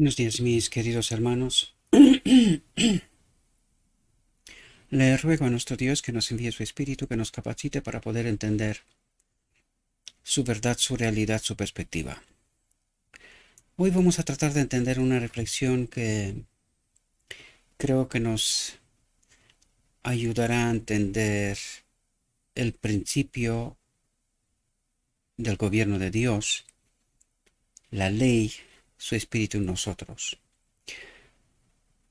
Buenos días, mis queridos hermanos. Le ruego a nuestro Dios que nos envíe su Espíritu, que nos capacite para poder entender su verdad, su realidad, su perspectiva. Hoy vamos a tratar de entender una reflexión que creo que nos ayudará a entender el principio del gobierno de Dios, la ley, su Espíritu en nosotros.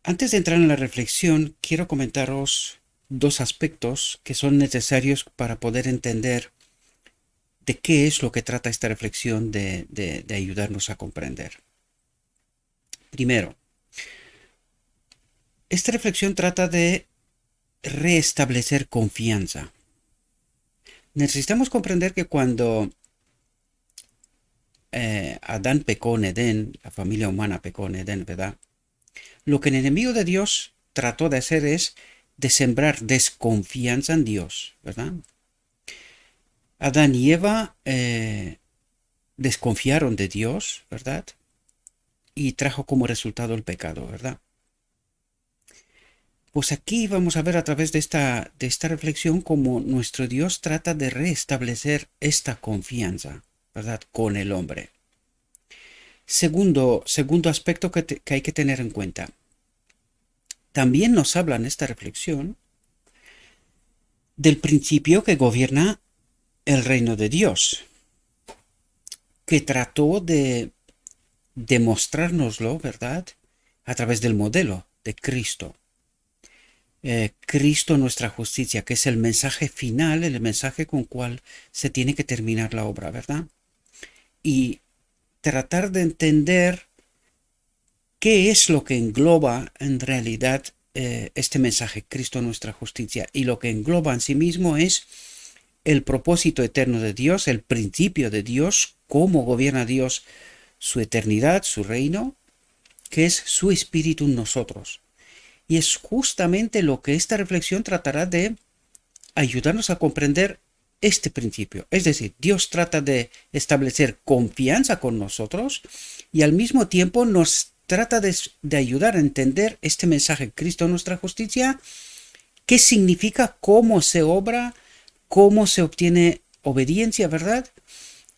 Antes de entrar en la reflexión, quiero comentaros dos aspectos que son necesarios para poder entender de qué es lo que trata esta reflexión de ayudarnos a comprender. Primero, esta reflexión trata de restablecer confianza. Necesitamos comprender que cuando Adán pecó en Edén, la familia humana pecó en Edén, ¿verdad? Lo que el enemigo de Dios trató de hacer es de sembrar desconfianza en Dios, ¿verdad? Adán y Eva desconfiaron de Dios, ¿verdad? Y trajo como resultado el pecado, ¿verdad? Pues aquí vamos a ver a través de esta reflexión cómo nuestro Dios trata de restablecer esta confianza, ¿verdad? Con el hombre. Segundo aspecto que hay que tener en cuenta. También nos habla en esta reflexión del principio que gobierna el reino de Dios, que trató de demostrárnoslo, ¿verdad? A través del modelo de Cristo. Cristo nuestra justicia, que es el mensaje final, el mensaje con cual se tiene que terminar la obra, ¿verdad? Y tratar de entender qué es lo que engloba en realidad este mensaje, Cristo nuestra justicia, y lo que engloba en sí mismo es el propósito eterno de Dios, el principio de Dios, cómo gobierna Dios su eternidad, su reino, que es su espíritu en nosotros. Y es justamente lo que esta reflexión tratará de ayudarnos a comprender este principio. Es decir, Dios trata de establecer confianza con nosotros y al mismo tiempo nos trata de ayudar a entender este mensaje, Cristo nuestra justicia, qué significa, cómo se obra, cómo se obtiene obediencia, ¿verdad?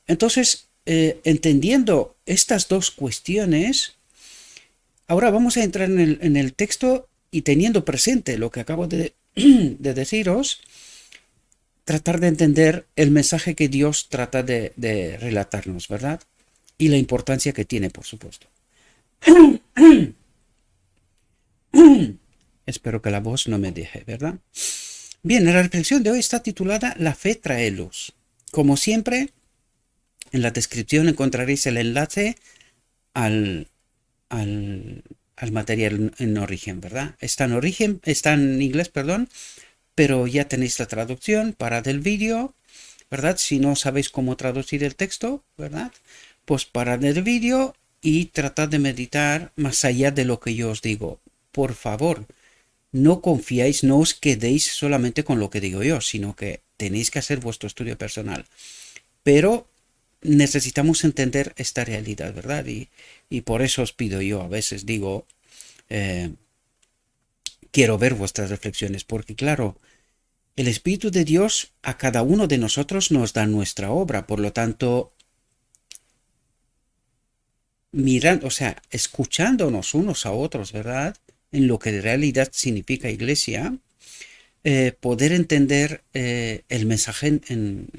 Entonces, entendiendo estas dos cuestiones, ahora vamos a entrar en el texto y teniendo presente lo que acabo de deciros, tratar de entender el mensaje que Dios trata de relatarnos, ¿verdad? Y la importancia que tiene, por supuesto. Espero que la voz no me deje, ¿verdad? Bien, la reflexión de hoy está titulada La fe trae luz. Como siempre, en la descripción encontraréis el enlace al, al material en origen, ¿verdad? Está en origen, está en inglés, perdón, pero ya tenéis la traducción para del vídeo, ¿verdad? Si no sabéis cómo traducir el texto, ¿verdad? Pues parad el vídeo y tratad de meditar más allá de lo que yo os digo. Por favor, no confiáis, no os quedéis solamente con lo que digo yo, sino que tenéis que hacer vuestro estudio personal. Pero necesitamos entender esta realidad, ¿verdad? Y por eso os pido yo, a veces digo, quiero ver vuestras reflexiones, porque claro, el Espíritu de Dios a cada uno de nosotros nos da nuestra obra, por lo tanto, mirando, o sea, escuchándonos unos a otros, ¿verdad? En lo que en realidad significa iglesia, poder entender el mensaje en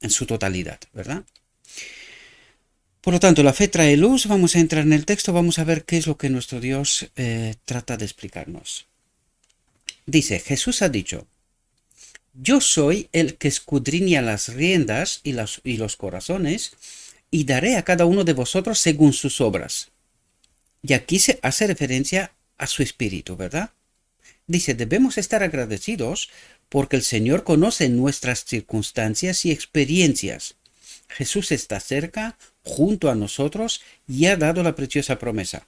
su totalidad, ¿verdad? Por lo tanto, la fe trae luz, vamos a entrar en el texto, vamos a ver qué es lo que nuestro Dios trata de explicarnos. Dice, Jesús ha dicho, yo soy el que escudriña las riendas y los corazones, y daré a cada uno de vosotros según sus obras. Y aquí se hace referencia a su espíritu, ¿verdad? Dice, debemos estar agradecidos porque el Señor conoce nuestras circunstancias y experiencias. Jesús está cerca, junto a nosotros, y ha dado la preciosa promesa.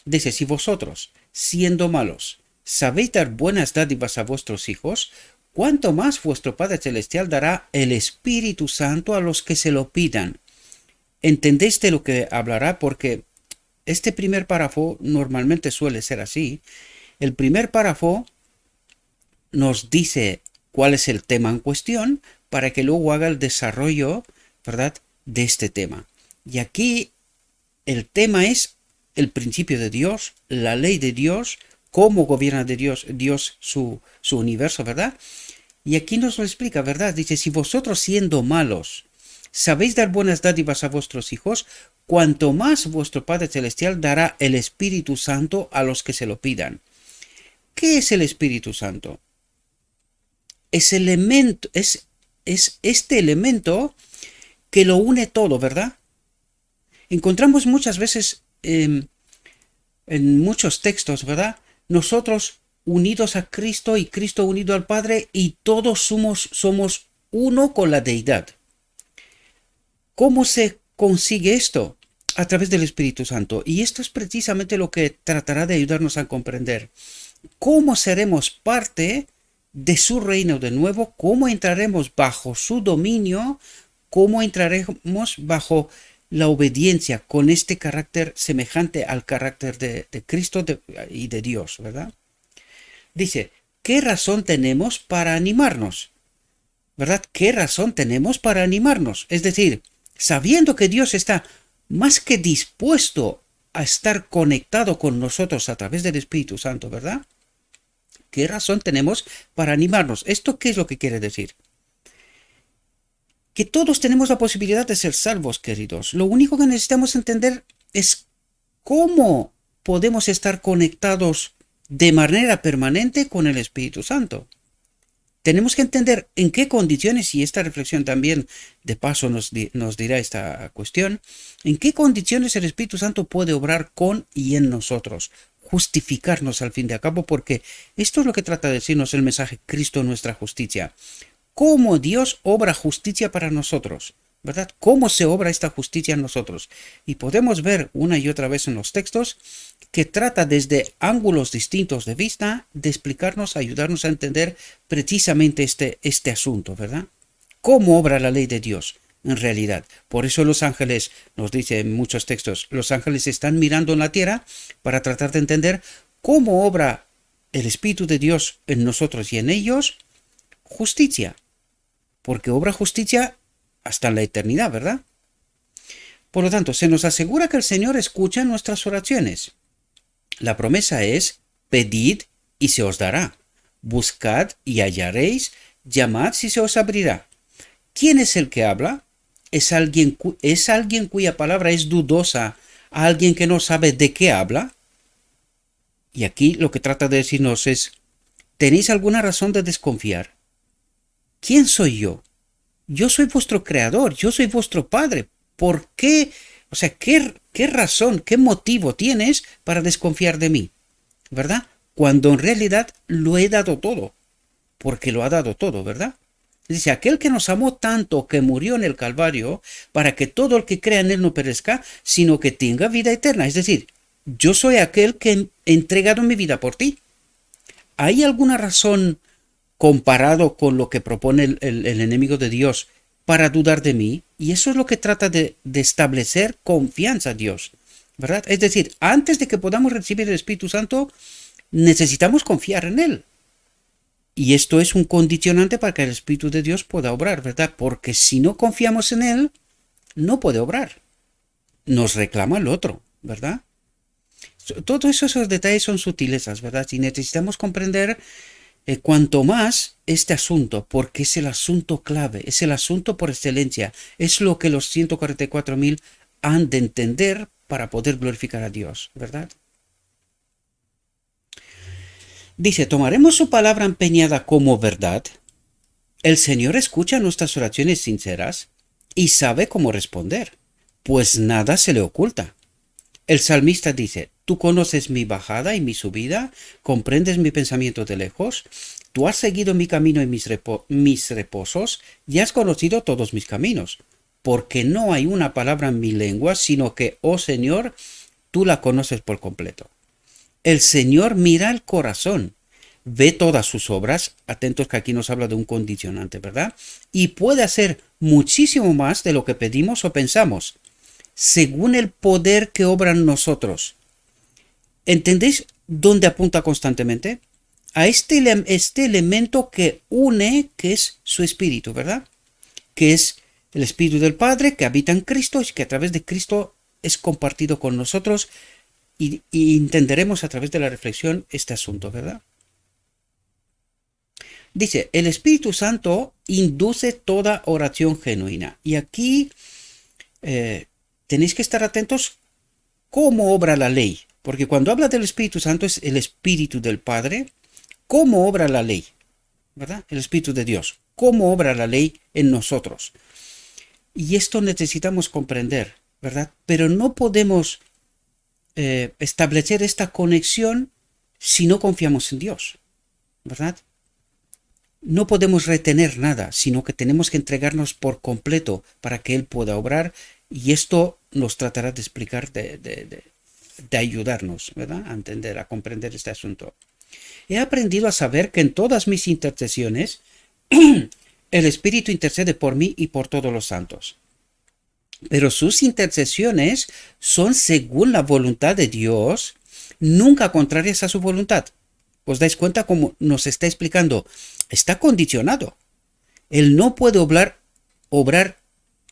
Dice, si vosotros, siendo malos, sabéis dar buenas dádivas a vuestros hijos, ¿cuánto más vuestro Padre Celestial dará el Espíritu Santo a los que se lo pidan? ¿Entendéis de lo que hablará? Porque este primer párrafo normalmente suele ser así. El primer párrafo nos dice cuál es el tema en cuestión para que luego haga el desarrollo, ¿verdad?, de este tema. Y aquí el tema es el principio de Dios, la ley de Dios, cómo gobierna de Dios su universo, ¿verdad? Y aquí nos lo explica, ¿verdad? Dice, si vosotros siendo malos sabéis dar buenas dádivas a vuestros hijos, cuanto más vuestro Padre Celestial dará el Espíritu Santo a los que se lo pidan. ¿Qué es el Espíritu Santo? Es este elemento que lo une todo, ¿verdad? Encontramos muchas veces en muchos textos, ¿verdad? Nosotros unidos a Cristo y Cristo unido al Padre y todos somos uno con la deidad. ¿Cómo se consigue esto? A través del Espíritu Santo. Y esto es precisamente lo que tratará de ayudarnos a comprender. ¿Cómo seremos parte de su reino de nuevo? ¿Cómo entraremos bajo su dominio? ¿Cómo entraremos bajo la obediencia con este carácter semejante al carácter de Cristo y de Dios, ¿verdad? Dice, ¿qué razón tenemos para animarnos? ¿Verdad? ¿Qué razón tenemos para animarnos? Es decir, sabiendo que Dios está más que dispuesto a estar conectado con nosotros a través del Espíritu Santo, ¿verdad? ¿Qué razón tenemos para animarnos? ¿Esto qué es lo que quiere decir? Que todos tenemos la posibilidad de ser salvos, queridos. Lo único que necesitamos entender es cómo podemos estar conectados de manera permanente con el Espíritu Santo. Tenemos que entender en qué condiciones, y esta reflexión también de paso nos dirá esta cuestión, en qué condiciones el Espíritu Santo puede obrar con y en nosotros, justificarnos al fin de cabo, porque esto es lo que trata de decirnos el mensaje Cristo nuestra justicia. Cómo Dios obra justicia para nosotros, ¿verdad? Cómo se obra esta justicia en nosotros. Y podemos ver una y otra vez en los textos que trata desde ángulos distintos de vista de explicarnos, ayudarnos a entender precisamente este asunto, ¿verdad? ¿Cómo obra la ley de Dios en realidad? Por eso los ángeles, nos dice en muchos textos, los ángeles están mirando en la tierra para tratar de entender cómo obra el Espíritu de Dios en nosotros y en ellos justicia. Porque obra justicia hasta la eternidad, ¿verdad? Por lo tanto, se nos asegura que el Señor escucha nuestras oraciones. La promesa es, pedid y se os dará. Buscad y hallaréis, llamad y se os abrirá. ¿Quién es el que habla? ¿Es alguien cuya palabra es dudosa? ¿Alguien que no sabe de qué habla? Y aquí lo que trata de decirnos es, ¿tenéis alguna razón de desconfiar? ¿Quién soy yo? Yo soy vuestro creador, yo soy vuestro padre. ¿Por qué? O sea, ¿qué razón, qué motivo tienes para desconfiar de mí? ¿Verdad? Cuando en realidad lo he dado todo. Porque lo ha dado todo, ¿verdad? Dice, aquel que nos amó tanto que murió en el Calvario para que todo el que crea en él no perezca, sino que tenga vida eterna. Es decir, yo soy aquel que he entregado mi vida por ti. ¿Hay alguna razón comparado con lo que propone el enemigo de Dios para dudar de mí? Y eso es lo que trata de establecer confianza a Dios, ¿verdad? Es decir, antes de que podamos recibir el Espíritu Santo, necesitamos confiar en Él. Y esto es un condicionante para que el Espíritu de Dios pueda obrar, ¿verdad? Porque si no confiamos en Él, no puede obrar. Nos reclama el otro, ¿verdad? Todos esos detalles son sutilezas, ¿verdad? Y necesitamos comprender cuanto más este asunto, porque es el asunto clave, es el asunto por excelencia, es lo que los 144,000 han de entender para poder glorificar a Dios, ¿verdad? Dice, ¿tomaremos su palabra empeñada como verdad? El Señor escucha nuestras oraciones sinceras y sabe cómo responder, pues nada se le oculta. El salmista dice, tú conoces mi bajada y mi subida, comprendes mi pensamiento de lejos, tú has seguido mi camino y mis reposos y has conocido todos mis caminos, porque no hay una palabra en mi lengua, sino que, oh Señor, tú la conoces por completo. El Señor mira el corazón, ve todas sus obras, atentos que aquí nos habla de un condicionante, ¿verdad? Y puede hacer muchísimo más de lo que pedimos o pensamos. según el poder que obra en nosotros. ¿Entendéis dónde apunta constantemente? A este elemento que une, que es su espíritu, ¿verdad? Que es el espíritu del Padre que habita en Cristo y que a través de Cristo es compartido con nosotros y entenderemos a través de la reflexión este asunto, ¿verdad? Dice, el Espíritu Santo induce toda oración genuina. Y aquí tenéis que estar atentos cómo obra la ley. Porque cuando habla del Espíritu Santo es el Espíritu del Padre. ¿Cómo obra la ley? ¿Verdad? El Espíritu de Dios. ¿Cómo obra la ley en nosotros? Y esto necesitamos comprender, ¿verdad? Pero no podemos establecer esta conexión si no confiamos en Dios, ¿verdad? No podemos retener nada, sino que tenemos que entregarnos por completo para que Él pueda obrar, y esto nos tratará de explicar, de ayudarnos, ¿verdad? A entender, a comprender este asunto. He aprendido a saber que en todas mis intercesiones el Espíritu intercede por mí y por todos los santos. Pero sus intercesiones son según la voluntad de Dios, nunca contrarias a su voluntad. ¿Os dais cuenta cómo nos está explicando? Está condicionado. Él no puede obrar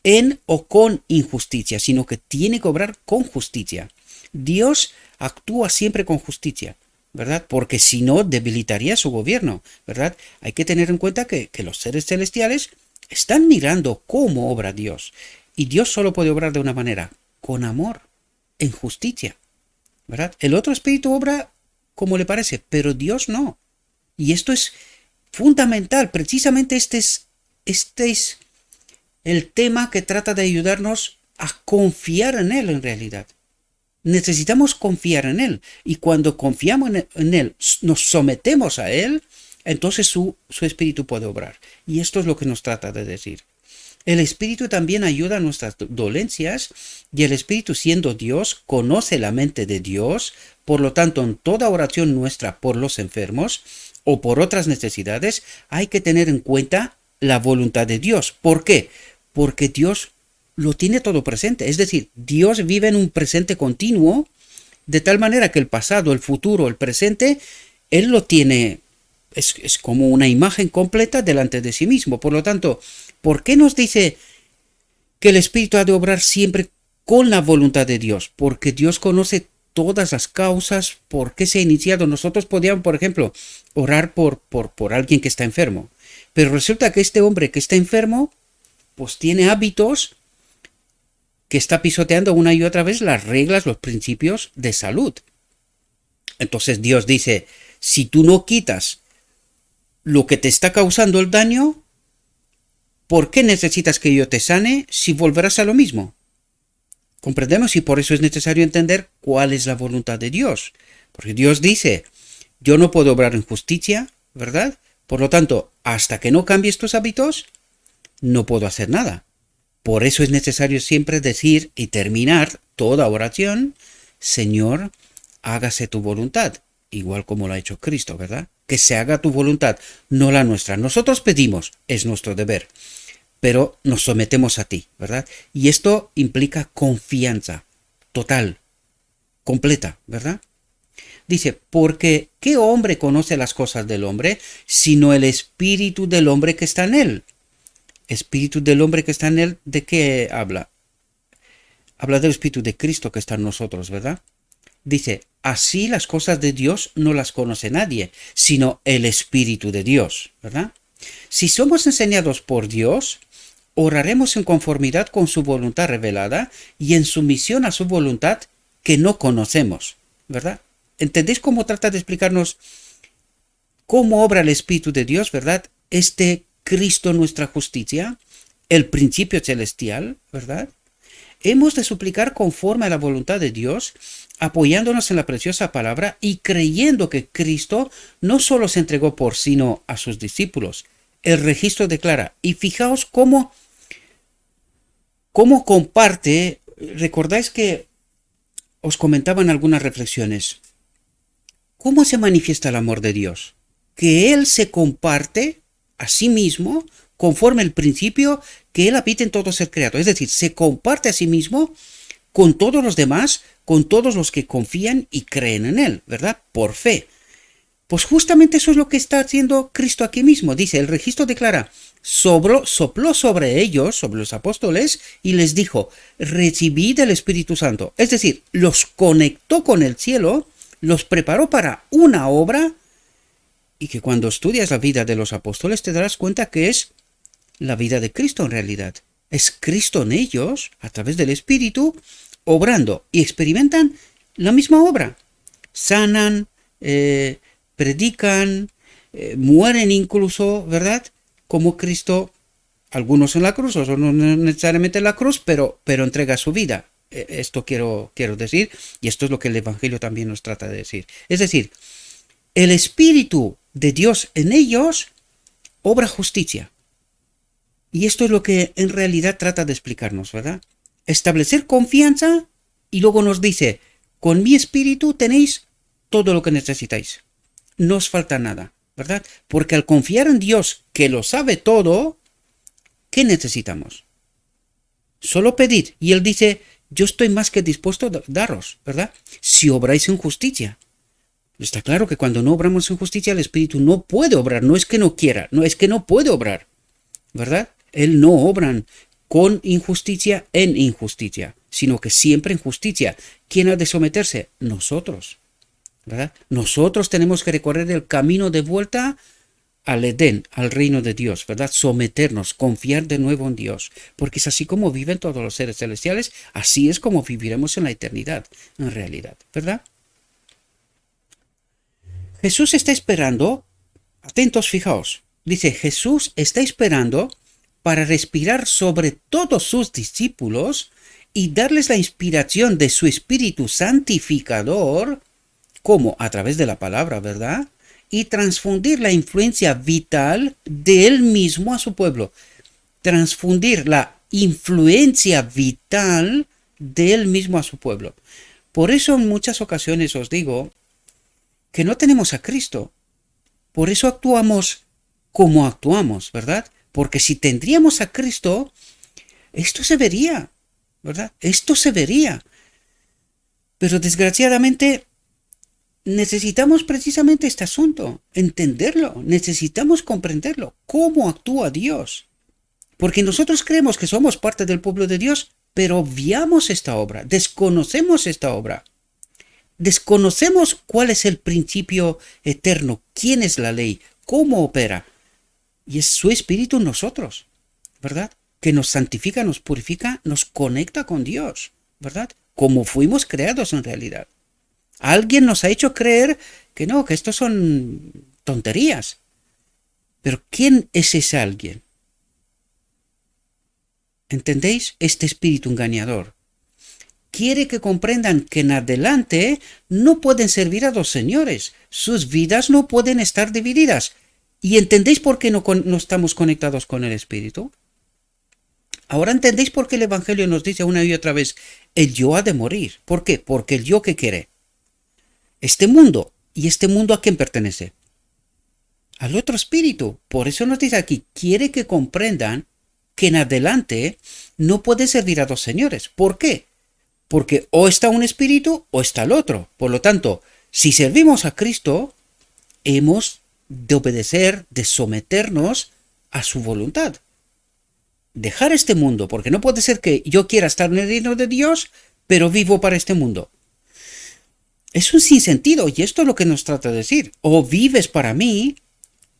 en o con injusticia, sino que tiene que obrar con justicia. Dios actúa siempre con justicia, ¿verdad? Porque si no, debilitaría su gobierno, ¿verdad? Hay que tener en cuenta que los seres celestiales están mirando cómo obra Dios. Y Dios solo puede obrar de una manera, con amor, en justicia, ¿verdad? El otro espíritu obra como le parece, pero Dios no. Y esto es fundamental. Precisamente este es el tema que trata de ayudarnos a confiar en Él en realidad. Necesitamos confiar en Él. Y cuando confiamos en Él, nos sometemos a Él, entonces su espíritu puede obrar. Y esto es lo que nos trata de decir. El Espíritu también ayuda a nuestras dolencias, y el Espíritu, siendo Dios, conoce la mente de Dios. Por lo tanto, en toda oración nuestra por los enfermos o por otras necesidades, hay que tener en cuenta la voluntad de Dios. ¿Por qué? Porque Dios lo tiene todo presente. Es decir, Dios vive en un presente continuo, de tal manera que el pasado, el futuro, el presente, Él lo tiene. Es como una imagen completa delante de sí mismo. Por lo tanto, ¿por qué nos dice que el Espíritu ha de obrar siempre con la voluntad de Dios? Porque Dios conoce todas las causas, por qué se ha iniciado. Nosotros podíamos, por ejemplo, orar por alguien que está enfermo. Pero resulta que este hombre que está enfermo, pues tiene hábitos que está pisoteando una y otra vez las reglas, los principios de salud. Entonces Dios dice, si tú no quitas lo que te está causando el daño, ¿por qué necesitas que yo te sane si volverás a lo mismo? Comprendemos, y por eso es necesario entender cuál es la voluntad de Dios. Porque Dios dice, yo no puedo obrar en justicia, ¿verdad? Por lo tanto, hasta que no cambies tus hábitos, no puedo hacer nada. Por eso es necesario siempre decir y terminar toda oración, Señor, hágase tu voluntad, igual como lo ha hecho Cristo, ¿verdad? Que se haga tu voluntad, no la nuestra. Nosotros pedimos, es nuestro deber, pero nos sometemos a ti, ¿verdad? Y esto implica confianza total, completa, ¿verdad? Dice, porque ¿qué hombre conoce las cosas del hombre, sino el espíritu del hombre que está en él? Espíritu del hombre que está en él, ¿de qué habla? Habla del espíritu de Cristo que está en nosotros, ¿verdad? Dice, así las cosas de Dios no las conoce nadie, sino el Espíritu de Dios, ¿verdad? Si somos enseñados por Dios, oraremos en conformidad con su voluntad revelada y en sumisión a su voluntad que no conocemos, ¿verdad? ¿Entendéis cómo trata de explicarnos cómo obra el Espíritu de Dios, ¿verdad? Este Cristo nuestra justicia, el principio celestial, ¿verdad? Hemos de suplicar conforme a la voluntad de Dios, apoyándonos en la preciosa palabra y creyendo que Cristo no solo se entregó por sí, sino a sus discípulos. El registro declara, y fijaos cómo comparte. Recordáis que os comentaba en algunas reflexiones, ¿cómo se manifiesta el amor de Dios? Que Él se comparte a sí mismo conforme el principio que Él habita en todo ser creado. Es decir, se comparte a sí mismo con todos los demás, con todos los que confían y creen en Él, ¿verdad? Por fe. Pues justamente eso es lo que está haciendo Cristo aquí mismo. Dice, el registro declara, sopló sobre ellos, sobre los apóstoles, y les dijo, recibid el Espíritu Santo. Es decir, los conectó con el cielo, los preparó para una obra, y que cuando estudias la vida de los apóstoles te darás cuenta que es la vida de Cristo en realidad. Es Cristo en ellos, a través del Espíritu, obrando, y experimentan la misma obra. Sanan, predican, mueren incluso, ¿verdad? Como Cristo, algunos en la cruz, otros no necesariamente en la cruz, pero entrega su vida. Esto quiero decir, y esto es lo que el Evangelio también nos trata de decir. Es decir, el Espíritu de Dios en ellos obra justicia. Y esto es lo que en realidad trata de explicarnos, ¿verdad? Establecer confianza y luego nos dice, con mi Espíritu tenéis todo lo que necesitáis. No os falta nada, ¿verdad? Porque al confiar en Dios, que lo sabe todo, ¿qué necesitamos? Solo pedir. Y Él dice, yo estoy más que dispuesto a daros, ¿verdad? Si obráis en justicia. Está claro que cuando no obramos en justicia, el Espíritu no puede obrar. No es que no quiera, no es que no puede obrar, ¿verdad? Él no obran con injusticia en injusticia, sino que siempre en justicia. ¿Quién ha de someterse? Nosotros, ¿verdad? Nosotros tenemos que recorrer el camino de vuelta al Edén, al reino de Dios, ¿verdad? Someternos, confiar de nuevo en Dios, porque es así como viven todos los seres celestiales, así es como viviremos en la eternidad, en realidad, ¿verdad? Jesús está esperando, atentos, fijaos, dice, Jesús está esperando para respirar sobre todos sus discípulos y darles la inspiración de su Espíritu Santificador, como a través de la palabra, ¿verdad? Y transfundir la influencia vital de Él mismo a su pueblo. Transfundir la influencia vital de Él mismo a su pueblo. Por eso en muchas ocasiones os digo que no tenemos a Cristo. Por eso actuamos como actuamos, ¿verdad? Porque si tendríamos a Cristo, esto se vería, ¿verdad? Esto se vería. Pero desgraciadamente necesitamos precisamente este asunto, entenderlo, necesitamos comprenderlo, cómo actúa Dios. Porque nosotros creemos que somos parte del pueblo de Dios, pero obviamos esta obra, desconocemos esta obra. Desconocemos cuál es el principio eterno, quién es la ley, cómo opera. Y es su Espíritu en nosotros, ¿verdad? Que nos santifica, nos purifica, nos conecta con Dios, ¿verdad? Como fuimos creados en realidad. Alguien nos ha hecho creer que no, que esto son tonterías. Pero ¿quién es ese alguien? ¿Entendéis? Este espíritu engañador quiere que comprendan que en adelante no pueden servir a dos señores. Sus vidas no pueden estar divididas. ¿Y entendéis por qué no estamos conectados con el Espíritu? Ahora entendéis por qué el Evangelio nos dice una y otra vez, el yo ha de morir. ¿Por qué? Porque el yo que quiere. Este mundo. ¿Y este mundo a quién pertenece? Al otro espíritu. Por eso nos dice aquí, quiere que comprendan que en adelante no puede servir a dos señores. ¿Por qué? Porque o está un espíritu o está el otro. Por lo tanto, si servimos a Cristo, hemos de obedecer, de someternos a su voluntad. Dejar este mundo, porque no puede ser que yo quiera estar en el reino de Dios, pero vivo para este mundo. Es un sinsentido, y esto es lo que nos trata de decir. O vives para mí,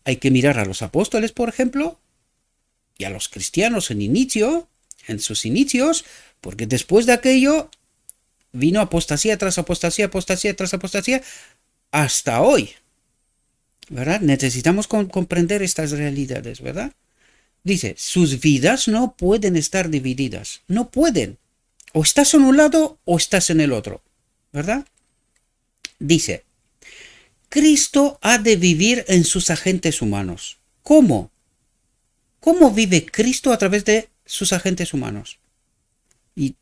hay que mirar a los apóstoles, por ejemplo, y a los cristianos en sus inicios, porque después de aquello vino apostasía tras apostasía, apostasía tras apostasía, hasta hoy, ¿verdad? Necesitamos comprender estas realidades, ¿verdad? Dice, sus vidas no pueden estar divididas, no pueden. O estás en un lado o estás en el otro, ¿verdad? Dice, Cristo ha de vivir en sus agentes humanos. ¿Cómo? ¿Cómo vive Cristo a través de sus agentes humanos? Y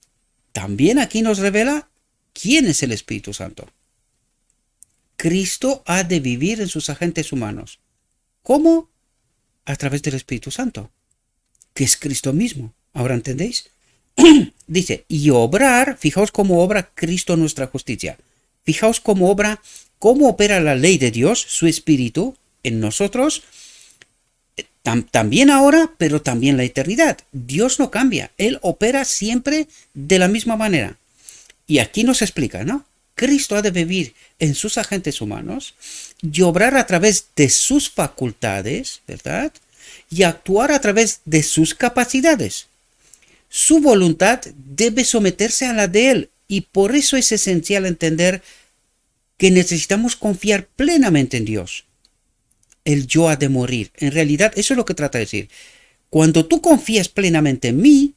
también aquí nos revela quién es el Espíritu Santo. Cristo ha de vivir en sus agentes humanos. ¿Cómo? A través del Espíritu Santo, que es Cristo mismo. ¿Ahora entendéis? Dice, y obrar, fijaos cómo obra Cristo nuestra justicia. Fijaos cómo obra, cómo opera la ley de Dios, su espíritu, en nosotros, también ahora, pero también la eternidad. Dios no cambia, Él opera siempre de la misma manera. Y aquí nos explica, ¿no? Cristo ha de vivir en sus agentes humanos y obrar a través de sus facultades, ¿verdad? Y actuar a través de sus capacidades. Su voluntad debe someterse a la de Él, y por eso es esencial entender que necesitamos confiar plenamente en Dios. El yo ha de morir. En realidad, eso es lo que trata de decir. Cuando tú confías plenamente en mí,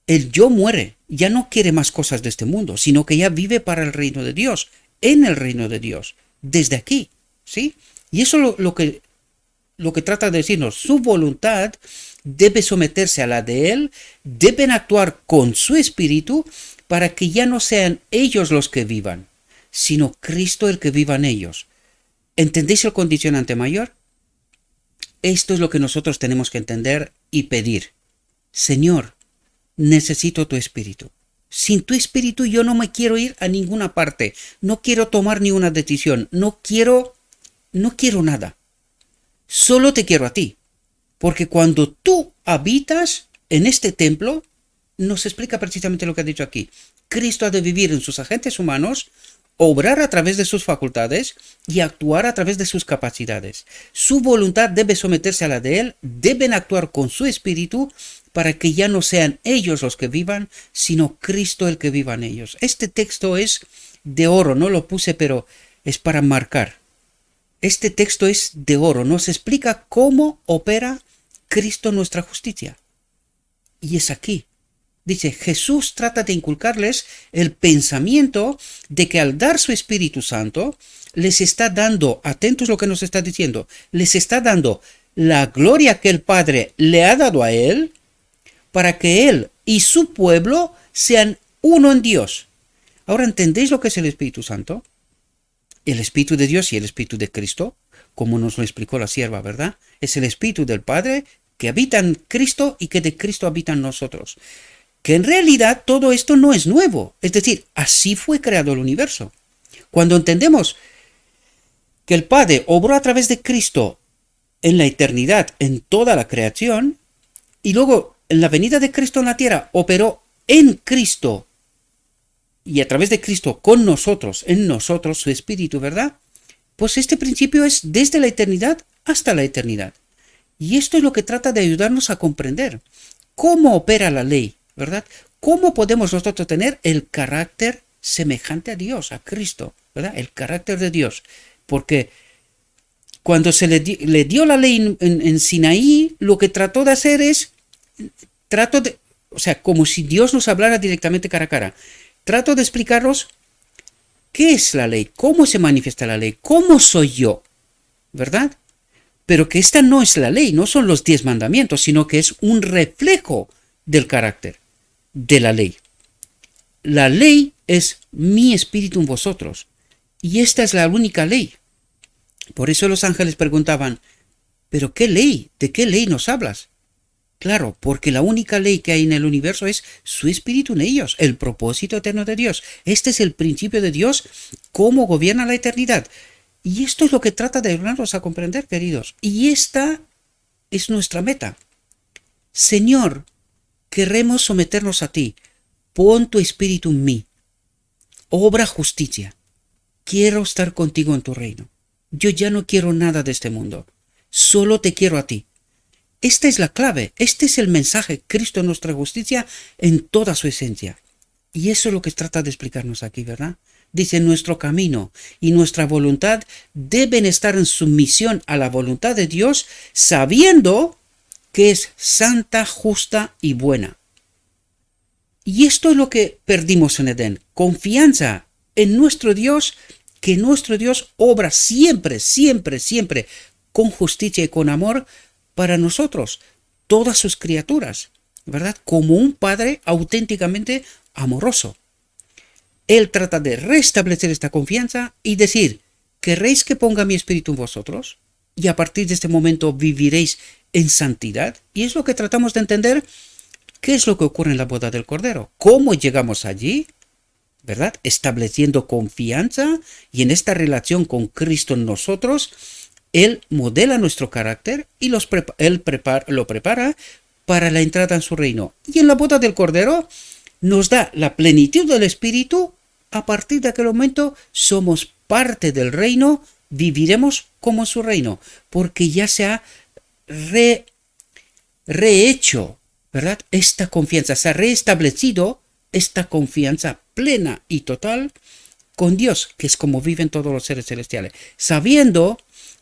el yo muere. Ya no quiere más cosas de este mundo, sino que ya vive para el reino de Dios, en el reino de Dios, desde aquí, ¿sí? Y eso es lo que trata de decirnos. Su voluntad debe someterse a la de Él, deben actuar con su espíritu para que ya no sean ellos los que vivan, sino Cristo el que viva en ellos. ¿Entendéis el condicionante mayor? Esto es lo que nosotros tenemos que entender y pedir. Señor, necesito tu espíritu. Sin tu espíritu yo no me quiero ir a ninguna parte. No quiero tomar ni una decisión. No quiero nada. Solo te quiero a ti. Porque cuando tú habitas en este templo, nos explica precisamente lo que ha dicho aquí. Cristo ha de vivir en sus agentes humanos, obrar a través de sus facultades y actuar a través de sus capacidades. Su voluntad debe someterse a la de Él, deben actuar con su espíritu para que ya no sean ellos los que vivan, sino Cristo el que viva en ellos. Este texto es de oro, no lo puse, pero es para marcar. Este texto es de oro, nos explica cómo opera Cristo nuestra justicia. Y es aquí. Dice, Jesús trata de inculcarles el pensamiento de que al dar su Espíritu Santo, les está dando, atentos a lo que nos está diciendo, les está dando la gloria que el Padre le ha dado a Él, para que Él y su pueblo sean uno en Dios. Ahora, ¿entendéis lo que es el Espíritu Santo? El Espíritu de Dios y el Espíritu de Cristo, como nos lo explicó la sierva, ¿verdad? Es el Espíritu del Padre que habita en Cristo y que de Cristo habita en nosotros. Que en realidad todo esto no es nuevo, es decir, así fue creado el universo. Cuando entendemos que el Padre obró a través de Cristo en la eternidad, en toda la creación, y luego en la venida de Cristo en la tierra operó en Cristo y a través de Cristo con nosotros, en nosotros, su Espíritu, ¿verdad? Pues este principio es desde la eternidad hasta la eternidad. Y esto es lo que trata de ayudarnos a comprender cómo opera la ley, ¿verdad? ¿Cómo podemos nosotros tener el carácter semejante a Dios, a Cristo, ¿verdad? El carácter de Dios. Porque cuando se le dio la ley en Sinaí, lo que trató de hacer es, como si Dios nos hablara directamente cara a cara. Trato de explicaros qué es la ley, cómo se manifiesta la ley, cómo soy yo, ¿verdad? Pero que esta no es la ley, no son los 10 mandamientos, sino que es un reflejo del carácter de la ley. La ley es mi espíritu en vosotros, y esta es la única ley. Por eso los ángeles preguntaban, ¿pero qué ley? ¿De qué ley nos hablas? Claro, porque la única ley que hay en el universo es su espíritu en ellos, el propósito eterno de Dios. Este es el principio de Dios, cómo gobierna la eternidad. Y esto es lo que trata de ayudarnos a comprender, queridos. Y esta es nuestra meta. Señor, queremos someternos a ti. Pon tu espíritu en mí. Obra justicia. Quiero estar contigo en tu reino. Yo ya no quiero nada de este mundo. Solo te quiero a ti. Esta es la clave, este es el mensaje, Cristo nuestra justicia en toda su esencia. Y eso es lo que trata de explicarnos aquí, ¿verdad? Dice, nuestro camino y nuestra voluntad deben estar en sumisión a la voluntad de Dios, sabiendo que es santa, justa y buena. Y esto es lo que perdimos en Edén, confianza en nuestro Dios, que nuestro Dios obra siempre, siempre, siempre con justicia y con amor, para nosotros, todas sus criaturas, ¿verdad? Como un padre auténticamente amoroso. Él trata de restablecer esta confianza y decir, ¿querréis que ponga mi espíritu en vosotros? Y a partir de este momento viviréis en santidad. Y es lo que tratamos de entender ¿Qué es lo que ocurre en la boda del Cordero? ¿Cómo llegamos allí? ¿Verdad? Estableciendo confianza y en esta relación con Cristo en nosotros, Él modela nuestro carácter y Él lo prepara para la entrada en su reino. Y en la boda del Cordero nos da la plenitud del Espíritu. A partir de aquel momento somos parte del reino, viviremos como su reino, porque ya se ha rehecho, ¿verdad? Esta confianza, se ha reestablecido esta confianza plena y total con Dios, que es como viven todos los seres celestiales, sabiendo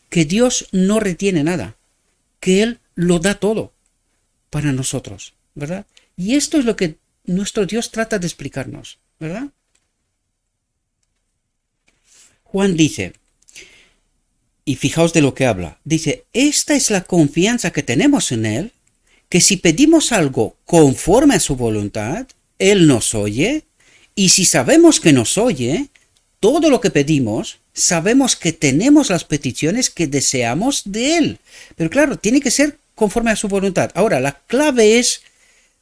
que Dios no retiene nada, que Él lo da todo para nosotros, ¿verdad? Y esto es lo que nuestro Dios trata de explicarnos, ¿verdad? Juan dice, y fijaos de lo que habla, dice, esta es la confianza que tenemos en Él, que si pedimos algo conforme a su voluntad, Él nos oye, y si sabemos que nos oye, todo lo que pedimos, sabemos que tenemos las peticiones que deseamos de Él. Pero claro, tiene que ser conforme a su voluntad. Ahora, la clave es,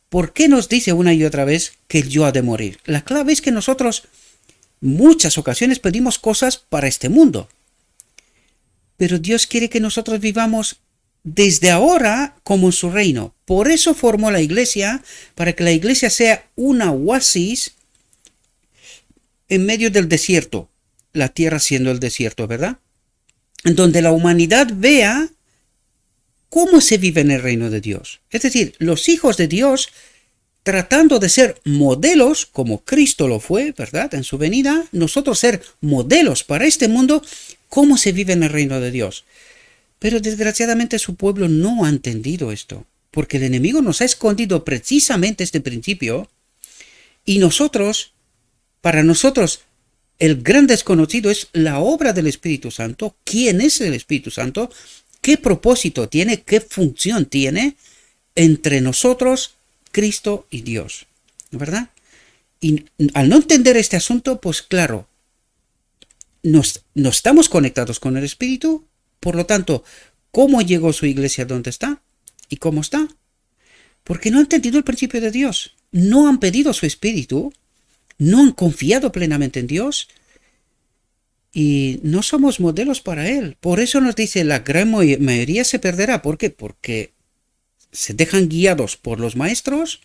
¿por qué nos dice una y otra vez que el yo ha de morir? La clave es que nosotros muchas ocasiones pedimos cosas para este mundo. Pero Dios quiere que nosotros vivamos desde ahora como en su reino. Por eso formó la iglesia, para que la iglesia sea una oasis en medio del desierto, la tierra siendo el desierto, ¿verdad? En donde la humanidad vea cómo se vive en el reino de Dios. Es decir, los hijos de Dios tratando de ser modelos, como Cristo lo fue, ¿verdad? En su venida, nosotros ser modelos para este mundo, cómo se vive en el reino de Dios. Pero desgraciadamente su pueblo no ha entendido esto, porque el enemigo nos ha escondido precisamente este principio, y para nosotros, el gran desconocido es la obra del Espíritu Santo. ¿Quién es el Espíritu Santo? ¿Qué propósito tiene? ¿Qué función tiene entre nosotros, Cristo y Dios? ¿Verdad? Y al no entender este asunto, pues claro, no estamos conectados con el Espíritu. Por lo tanto, ¿cómo llegó su iglesia donde está? ¿Y cómo está? Porque no han entendido el principio de Dios. No han pedido su Espíritu. No han confiado plenamente en Dios. Y no somos modelos para Él. Por eso nos dice, la gran mayoría se perderá. ¿Por qué? Porque se dejan guiados por los maestros,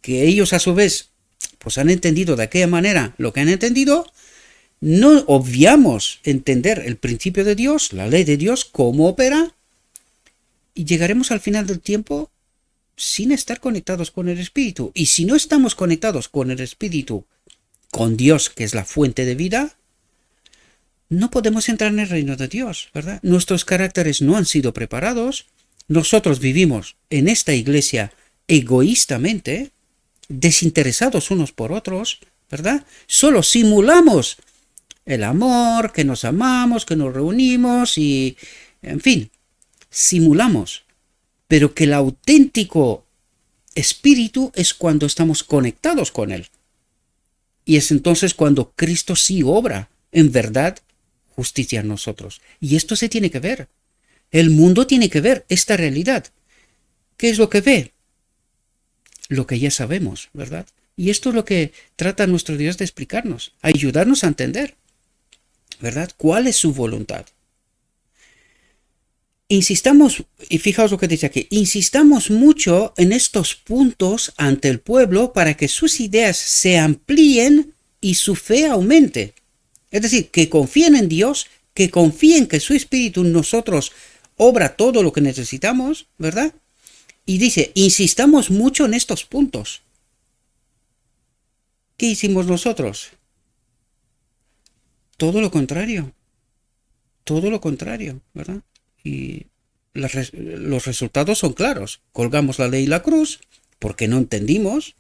que ellos a su vez pues han entendido de aquella manera lo que han entendido. No obviamos entender el principio de Dios, la ley de Dios, cómo opera, y llegaremos al final del tiempo sin estar conectados con el Espíritu. Y si no estamos conectados con el Espíritu, con Dios, que es la fuente de vida, no podemos entrar en el reino de Dios, ¿verdad? Nuestros caracteres no han sido preparados. Nosotros vivimos en esta iglesia egoístamente, desinteresados unos por otros, ¿verdad? Solo simulamos el amor, que nos amamos, que nos reunimos y, en fin, simulamos. Pero que el auténtico espíritu es cuando estamos conectados con Él. Y es entonces cuando Cristo sí obra, en verdad, justicia en nosotros. Y esto se tiene que ver. El mundo tiene que ver esta realidad. ¿Qué es lo que ve? Lo que ya sabemos, ¿verdad? Y esto es lo que trata nuestro Dios de explicarnos, ayudarnos a entender, ¿verdad? ¿Cuál es su voluntad? Insistamos, y fijaos lo que dice aquí, insistamos mucho en estos puntos ante el pueblo para que sus ideas se amplíen y su fe aumente. Es decir, que confíen en Dios, que confíen que su Espíritu en nosotros obra todo lo que necesitamos, ¿verdad? Y dice, insistamos mucho en estos puntos. ¿Qué hicimos nosotros? Todo lo contrario. Todo lo contrario, ¿verdad? Y los resultados son claros. Colgamos la ley y la cruz porque no entendimos.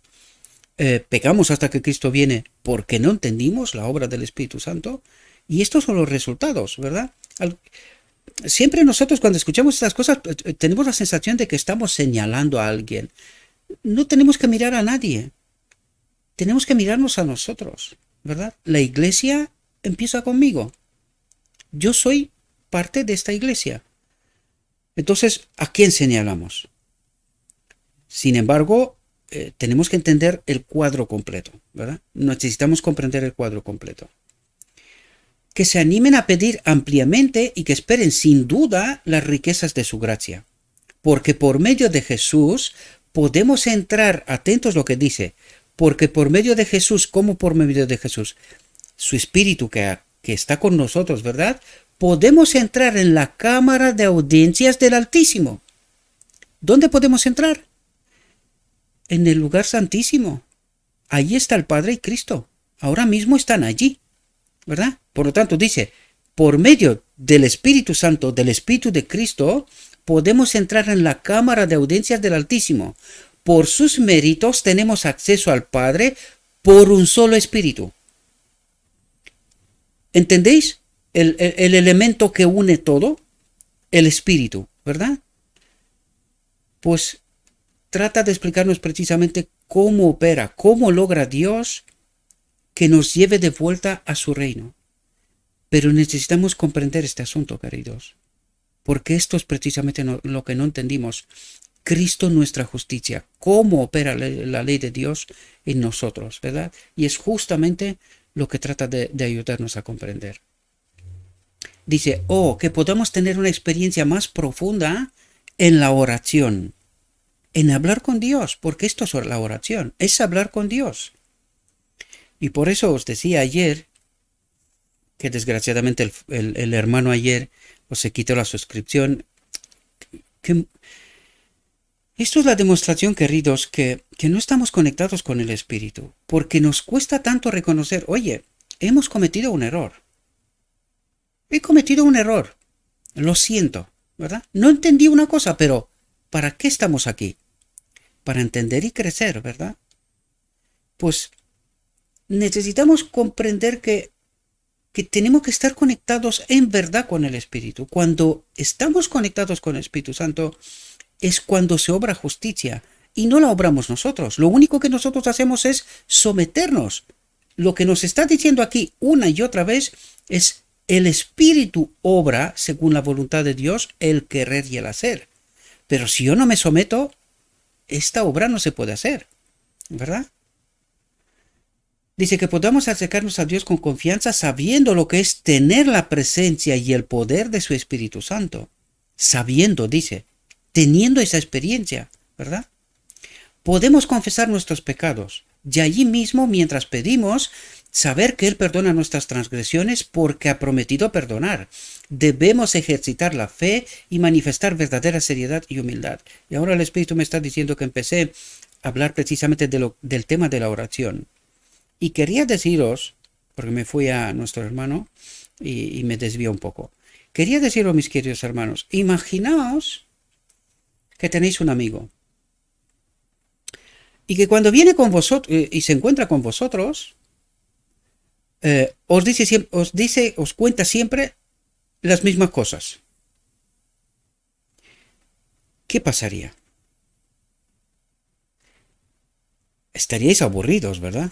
Pecamos hasta que Cristo viene porque no entendimos la obra del Espíritu Santo. Y estos son los resultados, ¿verdad? Siempre nosotros cuando escuchamos estas cosas tenemos la sensación de que estamos señalando a alguien. No tenemos que mirar a nadie. Tenemos que mirarnos a nosotros, ¿verdad? La iglesia empieza conmigo. Yo soy parte de esta iglesia. Entonces, ¿a quién señalamos? Sin embargo, tenemos que entender el cuadro completo, ¿verdad? Necesitamos comprender el cuadro completo. Que se animen a pedir ampliamente y que esperen sin duda las riquezas de su gracia. Porque por medio de Jesús podemos entrar, atentos lo que dice, porque por medio de Jesús, ¿cómo por medio de Jesús? Su Espíritu que está con nosotros, ¿verdad? Podemos entrar en la cámara de audiencias del Altísimo. ¿Dónde podemos entrar? En el lugar santísimo. Allí está el Padre y Cristo. Ahora mismo están allí, ¿verdad? Por lo tanto, dice, por medio del Espíritu Santo, del Espíritu de Cristo, podemos entrar en la cámara de audiencias del Altísimo. Por sus méritos tenemos acceso al Padre por un solo Espíritu. ¿Entendéis el elemento que une todo? El Espíritu, ¿verdad? Pues trata de explicarnos precisamente cómo opera, cómo logra Dios que nos lleve de vuelta a su reino. Pero necesitamos comprender este asunto, queridos, porque esto es precisamente lo que no entendimos. Cristo nuestra justicia, cómo opera la ley de Dios en nosotros, ¿verdad? Y es justamente lo que trata de ayudarnos a comprender. Dice, que podamos tener una experiencia más profunda en la oración, en hablar con Dios, porque esto es la oración, es hablar con Dios. Y por eso os decía ayer, que desgraciadamente el hermano ayer pues, se quitó la suscripción, que esto es la demostración, queridos, que no estamos conectados con el Espíritu, porque nos cuesta tanto reconocer, oye, hemos cometido un error. He cometido un error. Lo siento, ¿verdad? No entendí una cosa, pero ¿para qué estamos aquí? Para entender y crecer, ¿verdad? Pues necesitamos comprender que tenemos que estar conectados en verdad con el Espíritu. Cuando estamos conectados con el Espíritu Santo es cuando se obra justicia y no la obramos nosotros. Lo único que nosotros hacemos es someternos. Lo que nos está diciendo aquí una y otra vez es el Espíritu obra según la voluntad de Dios, el querer y el hacer. Pero si yo no me someto, esta obra no se puede hacer, ¿verdad? Dice que podamos acercarnos a Dios con confianza sabiendo lo que es tener la presencia y el poder de su Espíritu Santo. Sabiendo, dice, teniendo esa experiencia, ¿verdad? Podemos confesar nuestros pecados y allí mismo, mientras pedimos, saber que Él perdona nuestras transgresiones porque ha prometido perdonar. Debemos ejercitar la fe y manifestar verdadera seriedad y humildad. Y ahora el Espíritu me está diciendo que empecé a hablar precisamente del tema de la oración. Y quería deciros, porque me fui a nuestro hermano y me desvió un poco. Quería deciros, mis queridos hermanos, imaginaos que tenéis un amigo y que cuando viene con vosotros y se encuentra con vosotros, os cuenta siempre las mismas cosas. ¿Qué pasaría? Estaríais aburridos, ¿verdad?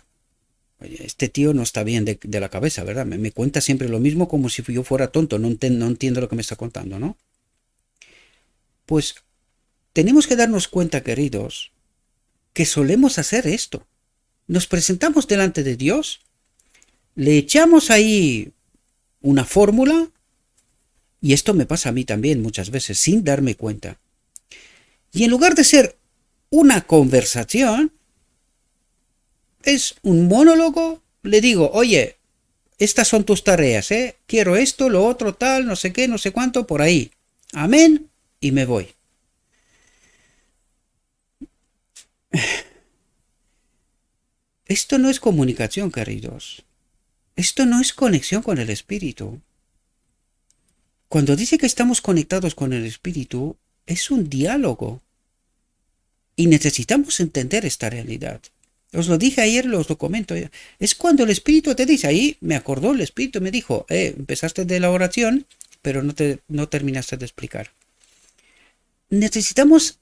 Oye, este tío no está bien de la cabeza, ¿verdad? Me cuenta siempre lo mismo como si yo fuera tonto, no entiendo lo que me está contando, ¿no? Pues tenemos que darnos cuenta, queridos, que solemos hacer esto. Nos presentamos delante de Dios, le echamos ahí una fórmula, y esto me pasa a mí también muchas veces, sin darme cuenta. Y en lugar de ser una conversación, es un monólogo, le digo, oye, estas son tus tareas, quiero esto, lo otro, tal, no sé qué, no sé cuánto, por ahí. Amén, y me voy. Esto no es comunicación, queridos. Esto no es conexión con el Espíritu. Cuando dice que estamos conectados con el Espíritu, es un diálogo. Y necesitamos entender esta realidad. Os lo dije ayer, os lo comento. Es cuando el Espíritu te dice, ahí me acordó el Espíritu, me dijo, empezaste de la oración, pero no terminaste de explicar. Necesitamos,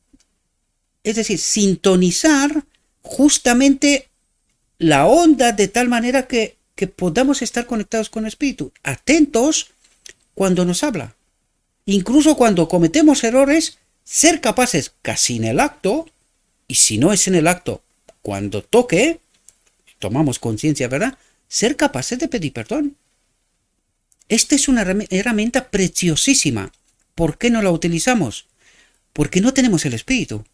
es decir, sintonizar justamente la onda de tal manera que podamos estar conectados con el Espíritu, atentos cuando nos habla. Incluso cuando cometemos errores, ser capaces, casi en el acto, Y si no es en el acto, cuando toque, tomamos conciencia, ¿verdad? Ser capaces de pedir perdón. Esta es una herramienta preciosísima. ¿Por qué no la utilizamos? Porque no tenemos el espíritu.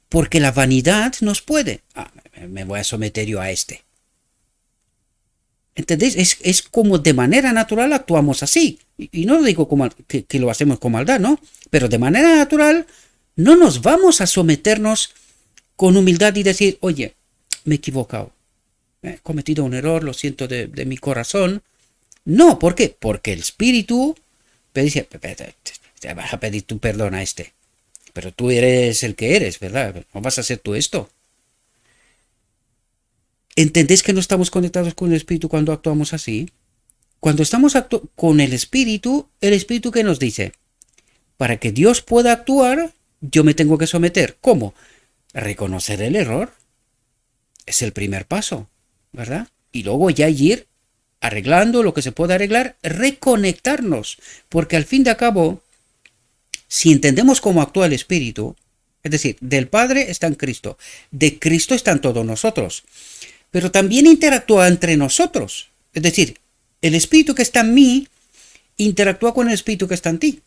Porque la vanidad nos puede. Me voy a someter yo a este. ¿Entendéis? Es como de manera natural actuamos así. Y no digo como, que lo hacemos con maldad, ¿no? Pero de manera natural no nos vamos a someternos con humildad y decir, oye, me he equivocado. He cometido un error, lo siento de mi corazón. No, ¿por qué? Porque el espíritu te dice, te vas a pedir tu perdón a este. Pero tú eres el que eres, ¿verdad? No vas a hacer tú esto. ¿Entendéis que no estamos conectados con el espíritu cuando actuamos así? Cuando estamos con el espíritu ¿qué nos dice? Para que Dios pueda actuar, yo me tengo que someter. ¿Cómo? Reconocer el error. Es el primer paso, ¿verdad? Y luego ya ir arreglando lo que se puede arreglar, reconectarnos. Porque al fin de cabo, si entendemos cómo actúa el espíritu, es decir, del Padre está en Cristo, de Cristo están todos nosotros, pero también interactúa entre nosotros. Es decir, el espíritu que está en mí interactúa con el espíritu que está en ti.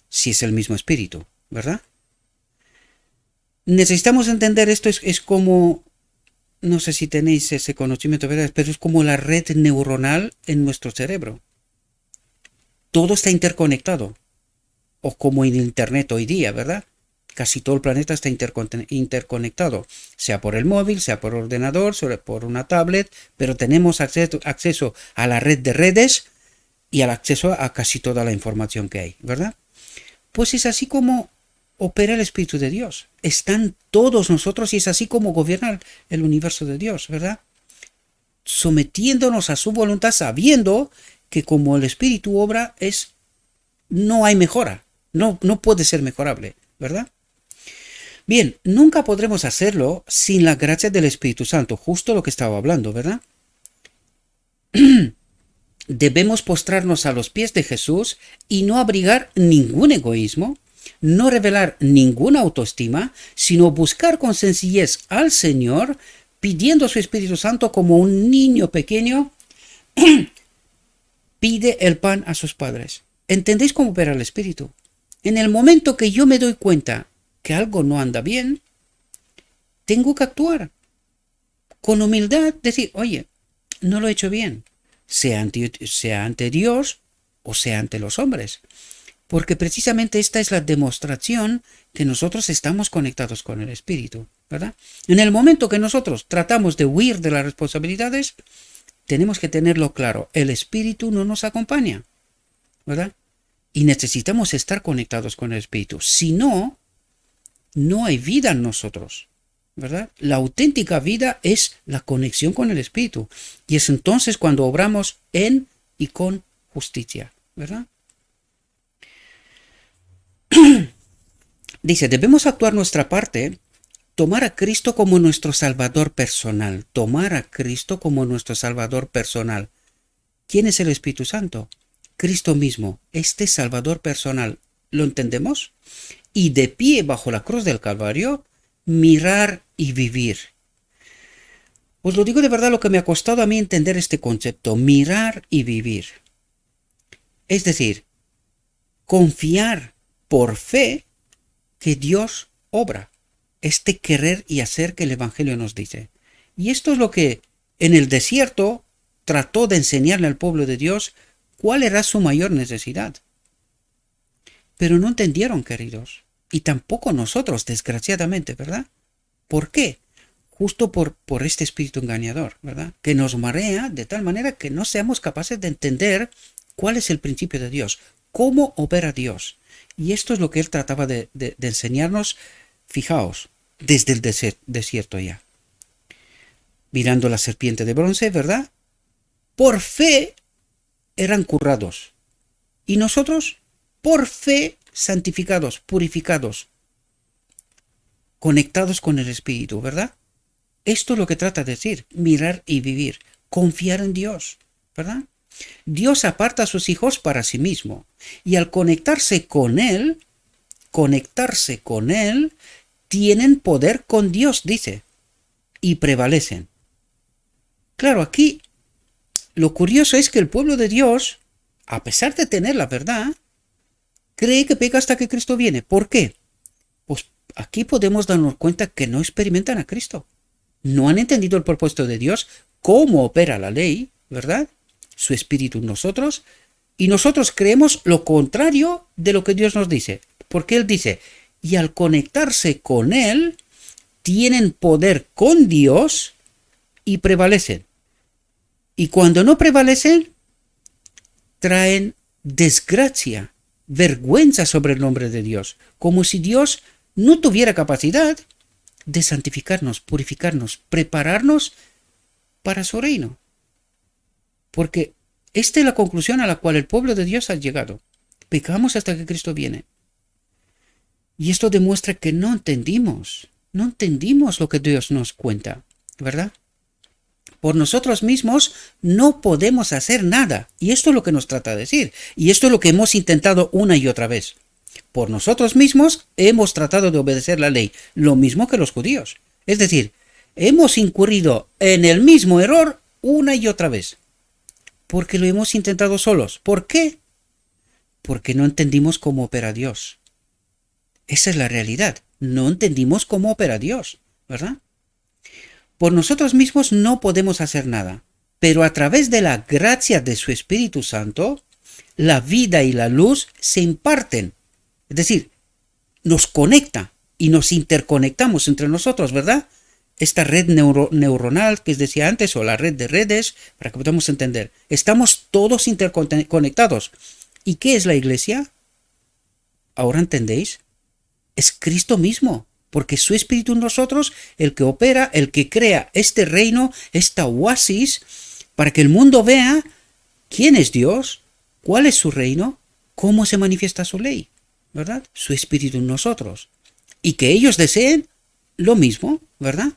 Si es el mismo espíritu, ¿verdad? Necesitamos entender esto, es como, no sé si tenéis ese conocimiento, ¿verdad? Pero es como la red neuronal en nuestro cerebro. Todo está interconectado. O como en Internet hoy día, ¿verdad? Casi todo el planeta está interconectado, sea por el móvil, sea por ordenador, sea por una tablet, pero tenemos acceso a la red de redes y al acceso a casi toda la información que hay, ¿verdad? Pues es así como opera el Espíritu de Dios. Están todos nosotros y es así como gobierna el universo de Dios, ¿verdad? Sometiéndonos a su voluntad, sabiendo que como el Espíritu obra, no hay mejora, no puede ser mejorable, ¿verdad? Bien, nunca podremos hacerlo sin la gracia del Espíritu Santo, justo lo que estaba hablando, ¿verdad? Debemos postrarnos a los pies de Jesús y no abrigar ningún egoísmo, no revelar ninguna autoestima, sino buscar con sencillez al Señor, pidiendo a su Espíritu Santo como un niño pequeño pide el pan a sus padres. ¿Entendéis cómo opera el Espíritu? En el momento que yo me doy cuenta que algo no anda bien, tengo que actuar con humildad, decir, oye, no lo he hecho bien, sea ante Dios o sea ante los hombres, porque precisamente esta es la demostración que nosotros estamos conectados con el Espíritu, ¿verdad? En el momento que nosotros tratamos de huir de las responsabilidades, tenemos que tenerlo claro, el Espíritu no nos acompaña, ¿verdad? Y necesitamos estar conectados con el Espíritu, si no, no hay vida en nosotros, ¿verdad? La auténtica vida es la conexión con el Espíritu. Y es entonces cuando obramos en y con justicia, ¿verdad? Dice, debemos actuar nuestra parte, tomar a Cristo como nuestro Salvador personal. Tomar a Cristo como nuestro Salvador personal. ¿Quién es el Espíritu Santo? Cristo mismo, este Salvador personal. ¿Lo entendemos? Y de pie bajo la cruz del Calvario, mirar y vivir. Os lo digo de verdad, lo que me ha costado a mí entender este concepto, mirar y vivir. Es decir, confiar por fe que Dios obra, este querer y hacer que el Evangelio nos dice. Y esto es lo que en el desierto trató de enseñarle al pueblo de Dios cuál era su mayor necesidad. Pero no entendieron, queridos. Y tampoco nosotros, desgraciadamente, ¿verdad? ¿Por qué? Justo por este espíritu engañador, ¿verdad? Que nos marea de tal manera que no seamos capaces de entender cuál es el principio de Dios, cómo opera Dios. Y esto es lo que él trataba de enseñarnos, fijaos, desde el desierto ya. Mirando la serpiente de bronce, ¿verdad? Por fe eran curados. Y nosotros, por fe, santificados, purificados, conectados con el Espíritu, ¿verdad? Esto es lo que trata de decir, mirar y vivir, confiar en Dios, ¿verdad? Dios aparta a sus hijos para sí mismo y al conectarse con Él, tienen poder con Dios, dice, y prevalecen. Claro, aquí lo curioso es que el pueblo de Dios, a pesar de tener la verdad, cree que peca hasta que Cristo viene. ¿Por qué? Pues aquí podemos darnos cuenta que no experimentan a Cristo. No han entendido el propósito de Dios, cómo opera la ley, ¿verdad? Su espíritu en nosotros. Y nosotros creemos lo contrario de lo que Dios nos dice. Porque Él dice, y al conectarse con Él, tienen poder con Dios y prevalecen. Y cuando no prevalecen, traen desgracia, vergüenza sobre el nombre de Dios, como si Dios no tuviera capacidad de santificarnos, purificarnos, prepararnos para su reino. Porque esta es la conclusión a la cual el pueblo de Dios ha llegado. Pecamos hasta que Cristo viene. Y esto demuestra que no entendimos lo que Dios nos cuenta, ¿verdad? Por nosotros mismos no podemos hacer nada. Y esto es lo que nos trata de decir. Y esto es lo que hemos intentado una y otra vez. Por nosotros mismos hemos tratado de obedecer la ley, lo mismo que los judíos. Es decir, hemos incurrido en el mismo error una y otra vez. Porque lo hemos intentado solos. ¿Por qué? Porque no entendimos cómo opera Dios. Esa es la realidad. No entendimos cómo opera Dios, ¿verdad? Por nosotros mismos no podemos hacer nada, pero a través de la gracia de su Espíritu Santo, la vida y la luz se imparten. Es decir, nos conecta y nos interconectamos entre nosotros, ¿verdad? Esta red neuronal que os decía antes, o la red de redes, para que podamos entender. Estamos todos interconectados. ¿Y qué es la iglesia? ¿Ahora entendéis? Es Cristo mismo. Porque su espíritu en nosotros, el que opera, el que crea este reino, esta oasis, para que el mundo vea quién es Dios, cuál es su reino, cómo se manifiesta su ley, ¿verdad? Su espíritu en nosotros. Y que ellos deseen lo mismo, ¿verdad?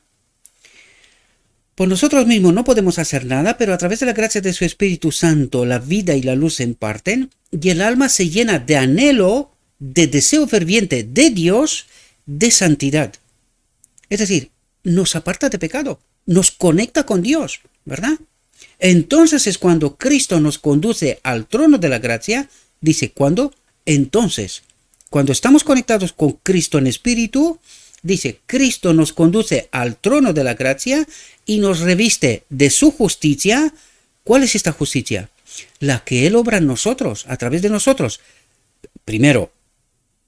Por nosotros mismos no podemos hacer nada, pero a través de la gracia de su Espíritu Santo, la vida y la luz se imparten, y el alma se llena de anhelo, de deseo ferviente de Dios, de santidad. Es decir, nos aparta de pecado, nos conecta con Dios, ¿verdad? Entonces es cuando Cristo nos conduce al trono de la gracia. Dice, ¿cuándo? Entonces, cuando estamos conectados con Cristo en espíritu, dice, Cristo nos conduce al trono de la gracia y nos reviste de su justicia. ¿Cuál es esta justicia? La que Él obra en nosotros, a través de nosotros. Primero,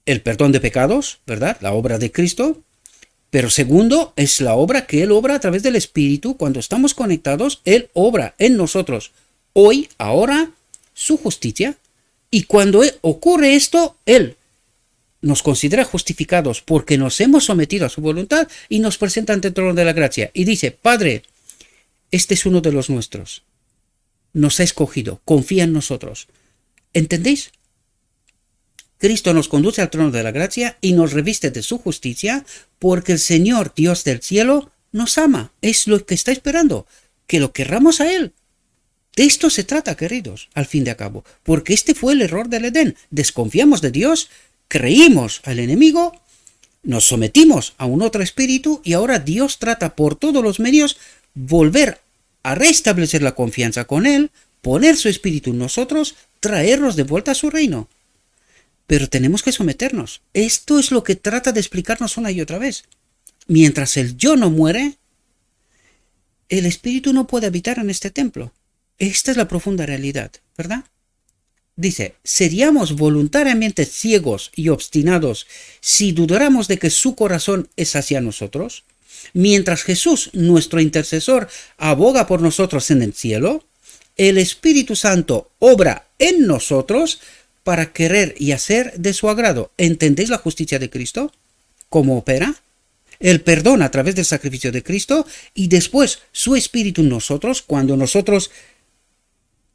el perdón de pecados, ¿verdad? La obra de Cristo. Pero segundo, es la obra que Él obra a través del Espíritu. Cuando estamos conectados, Él obra en nosotros. Hoy, ahora, su justicia. Y cuando ocurre esto, Él nos considera justificados porque nos hemos sometido a su voluntad y nos presenta ante el trono de la gracia. Y dice, Padre, este es uno de los nuestros. Nos ha escogido, confía en nosotros. ¿Entendéis? Cristo nos conduce al trono de la gracia y nos reviste de su justicia porque el Señor, Dios del cielo, nos ama. Es lo que está esperando, que lo querramos a Él. De esto se trata, queridos, al fin de cabo, porque este fue el error del Edén. Desconfiamos de Dios, creímos al enemigo, nos sometimos a un otro espíritu y ahora Dios trata por todos los medios volver a restablecer la confianza con Él, poner su espíritu en nosotros, traernos de vuelta a su reino. Pero tenemos que someternos. Esto es lo que trata de explicarnos una y otra vez. Mientras el yo no muere, el espíritu no puede habitar en este templo. Esta es la profunda realidad, ¿verdad? Dice, ¿seríamos voluntariamente ciegos y obstinados si dudáramos de que su corazón es hacia nosotros? Mientras Jesús, nuestro intercesor, aboga por nosotros en el cielo, el Espíritu Santo obra en nosotros para querer y hacer de su agrado. ¿Entendéis la justicia de Cristo? ¿Cómo opera? El perdón a través del sacrificio de Cristo y después su Espíritu en nosotros cuando nosotros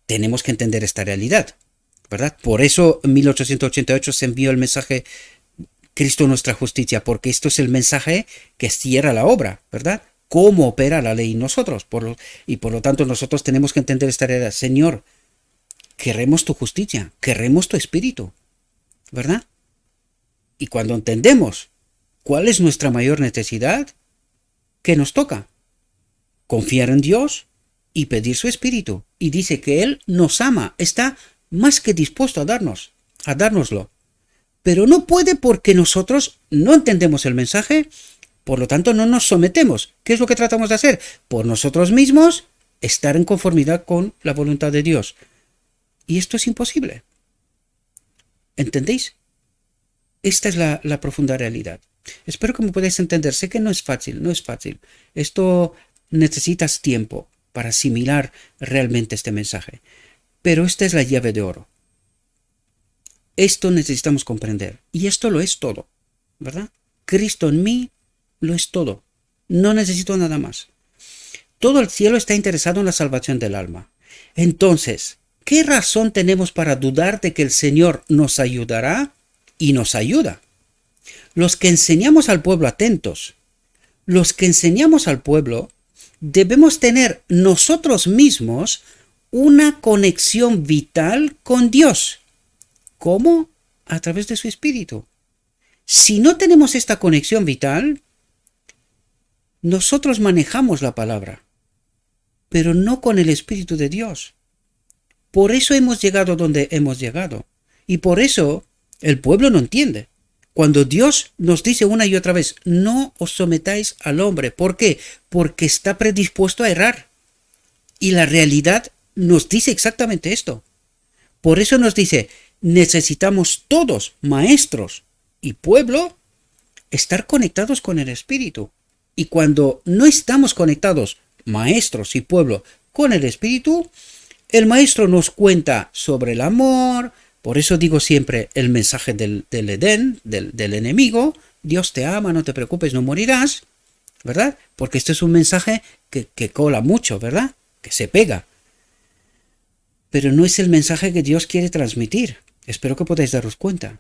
tenemos que entender esta realidad, ¿verdad? Por eso en 1888 se envió el mensaje Cristo nuestra justicia, porque esto es el mensaje que cierra la obra, ¿verdad? ¿Cómo opera la ley en nosotros? Y por lo tanto nosotros tenemos que entender esta realidad. Señor, queremos tu justicia, queremos tu espíritu, ¿verdad? Y cuando entendemos ¿Cuál es nuestra mayor necesidad? ¿Qué nos toca? Confiar en Dios y pedir su espíritu. Y dice que Él nos ama, está más que dispuesto a dárnoslo. Pero no puede porque nosotros no entendemos el mensaje, por lo tanto no nos sometemos. ¿Qué es lo que tratamos de hacer? Por nosotros mismos, estar en conformidad con la voluntad de Dios. Y esto es imposible. ¿Entendéis? Esta es la profunda realidad. Espero que me podáis entender. Sé que no es fácil, no es fácil. Esto necesitas tiempo para asimilar realmente este mensaje. Pero esta es la llave de oro. Esto necesitamos comprender. Y esto lo es todo, ¿verdad? Cristo en mí lo es todo. No necesito nada más. Todo el cielo está interesado en la salvación del alma. Entonces, ¿qué razón tenemos para dudar de que el Señor nos ayudará? Y nos ayuda. Los que enseñamos al pueblo atentos, los que enseñamos al pueblo, debemos tener nosotros mismos una conexión vital con Dios. ¿Cómo? A través de su espíritu. Si no tenemos esta conexión vital, nosotros manejamos la palabra, pero no con el Espíritu de Dios. Por eso hemos llegado donde hemos llegado. Y por eso el pueblo no entiende. Cuando Dios nos dice una y otra vez, no os sometáis al hombre. ¿Por qué? Porque está predispuesto a errar. Y la realidad nos dice exactamente esto. Por eso nos dice, necesitamos todos, maestros y pueblo, estar conectados con el Espíritu. Y cuando no estamos conectados, maestros y pueblo, con el Espíritu, el maestro nos cuenta sobre el amor. Por eso digo siempre el mensaje del Edén, del enemigo. Dios te ama, no te preocupes, no morirás, ¿verdad? Porque este es un mensaje que cola mucho, ¿verdad? Que se pega. Pero no es el mensaje que Dios quiere transmitir. Espero que podáis daros cuenta.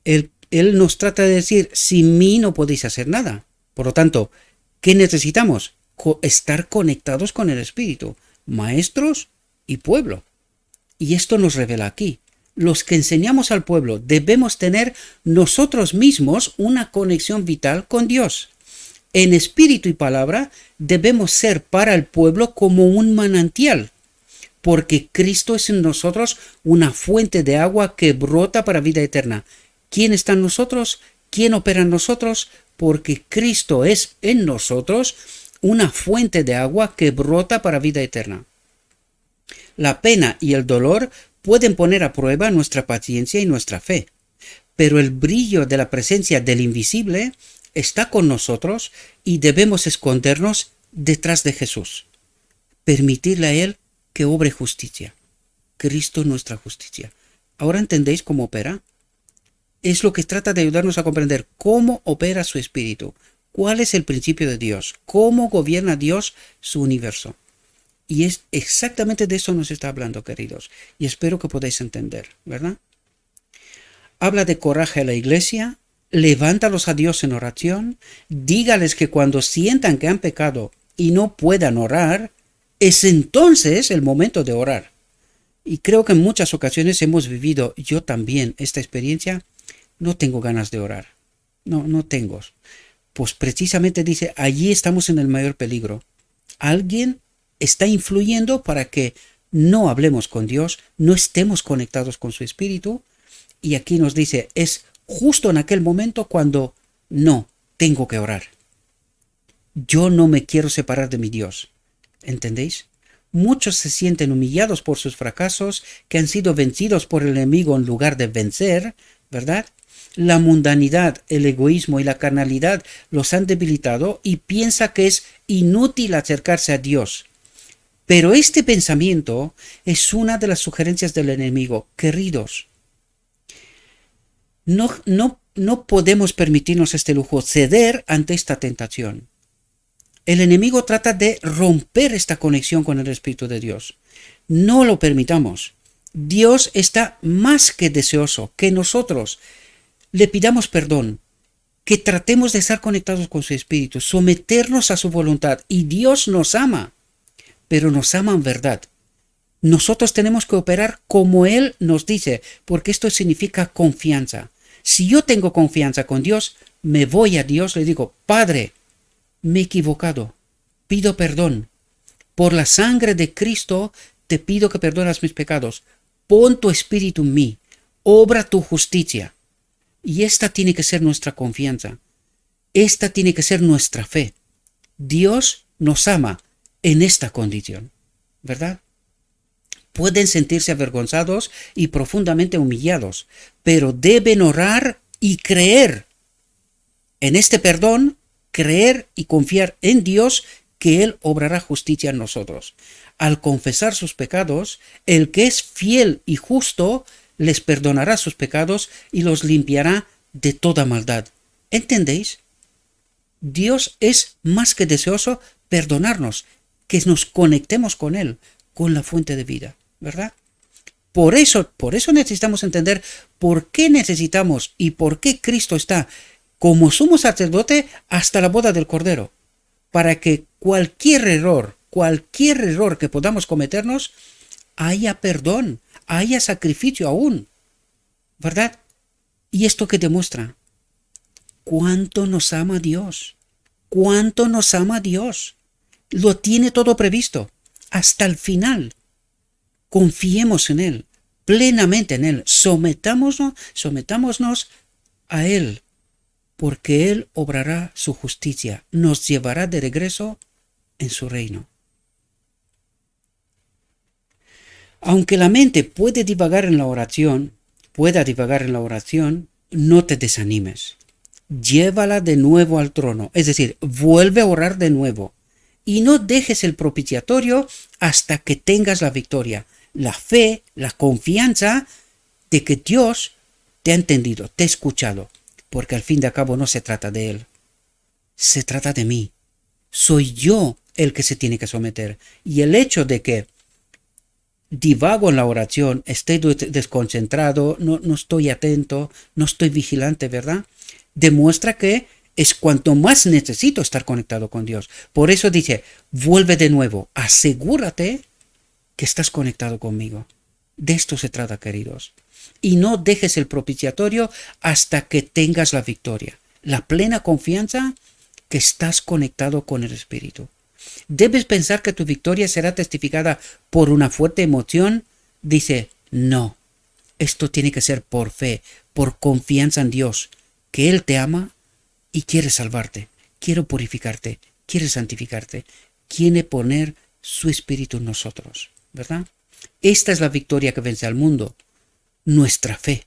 Él nos trata de decir, sin mí no podéis hacer nada. Por lo tanto, ¿qué necesitamos? Estar conectados con el Espíritu, maestros y pueblo. Y esto nos revela aquí. Los que enseñamos al pueblo debemos tener nosotros mismos una conexión vital con Dios. En espíritu y palabra debemos ser para el pueblo como un manantial, porque Cristo es en nosotros una fuente de agua que brota para vida eterna. ¿Quién está en nosotros? ¿Quién opera en nosotros? Porque Cristo es en nosotros una fuente de agua que brota para vida eterna. La pena y el dolor pueden poner a prueba nuestra paciencia y nuestra fe, pero el brillo de la presencia del invisible está con nosotros y debemos escondernos detrás de Jesús. Permitirle a Él que obre justicia. Cristo nuestra justicia. ¿Ahora entendéis cómo opera? Es lo que trata de ayudarnos a comprender cómo opera su espíritu, cuál es el principio de Dios, cómo gobierna Dios su universo. Y es exactamente de eso nos está hablando, queridos. Y espero que podáis entender, ¿verdad? Habla de coraje a la iglesia, levántalos a Dios en oración, dígales que cuando sientan que han pecado y no puedan orar, es entonces el momento de orar. Y creo que en muchas ocasiones hemos vivido, yo también, esta experiencia. No tengo ganas de orar. No tengo. Pues precisamente dice, allí estamos en el mayor peligro. Alguien está influyendo para que no hablemos con Dios, no estemos conectados con su espíritu. Y aquí nos dice, es justo en aquel momento cuando no tengo que orar. Yo no me quiero separar de mi Dios. ¿Entendéis? Muchos se sienten humillados por sus fracasos, que han sido vencidos por el enemigo en lugar de vencer, ¿verdad? La mundanidad, el egoísmo y la carnalidad los han debilitado y piensa que es inútil acercarse a Dios. Pero este pensamiento es una de las sugerencias del enemigo. Queridos, no podemos permitirnos este lujo, ceder ante esta tentación. El enemigo trata de romper esta conexión con el Espíritu de Dios. No lo permitamos. Dios está más que deseoso que nosotros le pidamos perdón, que tratemos de estar conectados con su Espíritu, someternos a su voluntad. Y Dios nos ama, pero nos ama en verdad. Nosotros tenemos que operar como Él nos dice, porque esto significa confianza. Si yo tengo confianza con Dios, me voy a Dios, le digo, Padre, me he equivocado, pido perdón. Por la sangre de Cristo te pido que perdonas mis pecados. Pon tu espíritu en mí, obra tu justicia. Y esta tiene que ser nuestra confianza. Esta tiene que ser nuestra fe. Dios nos ama en esta condición, ¿verdad? Pueden sentirse avergonzados y profundamente humillados, pero deben orar y creer en este perdón, creer y confiar en Dios que Él obrará justicia en nosotros. Al confesar sus pecados, el que es fiel y justo les perdonará sus pecados y los limpiará de toda maldad. ¿Entendéis? Dios es más que deseoso perdonarnos, que nos conectemos con Él, con la fuente de vida, ¿verdad? Por eso necesitamos entender por qué necesitamos y por qué Cristo está como sumo sacerdote hasta la boda del Cordero, para que cualquier error que podamos cometernos, haya perdón, haya sacrificio aún, ¿verdad? ¿Y esto qué demuestra? ¿Cuánto nos ama Dios? ¿Cuánto nos ama Dios? Lo tiene todo previsto, hasta el final. Confiemos en Él, plenamente en Él, sometámonos a Él, porque Él obrará su justicia, nos llevará de regreso en su reino. Aunque la mente pueda divagar en la oración, no te desanimes. Llévala de nuevo al trono, es decir, vuelve a orar de nuevo. Y no dejes el propiciatorio hasta que tengas la victoria, la fe, la confianza de que Dios te ha entendido, te ha escuchado, porque al fin de cabo no se trata de Él, se trata de mí. Soy yo el que se tiene que someter. Y el hecho de que divago en la oración, estoy desconcentrado, no estoy atento, no estoy vigilante, ¿verdad? Demuestra que es cuanto más necesito estar conectado con Dios. Por eso dice, vuelve de nuevo, asegúrate que estás conectado conmigo. De esto se trata, queridos. Y no dejes el propiciatorio hasta que tengas la victoria, la plena confianza que estás conectado con el Espíritu. ¿Debes pensar que tu victoria será testificada por una fuerte emoción? Dice, no. Esto tiene que ser por fe, por confianza en Dios, que Él te ama y quiere salvarte, quiere purificarte, quiere santificarte, quiere poner su Espíritu en nosotros, ¿verdad? Esta es la victoria que vence al mundo, nuestra fe,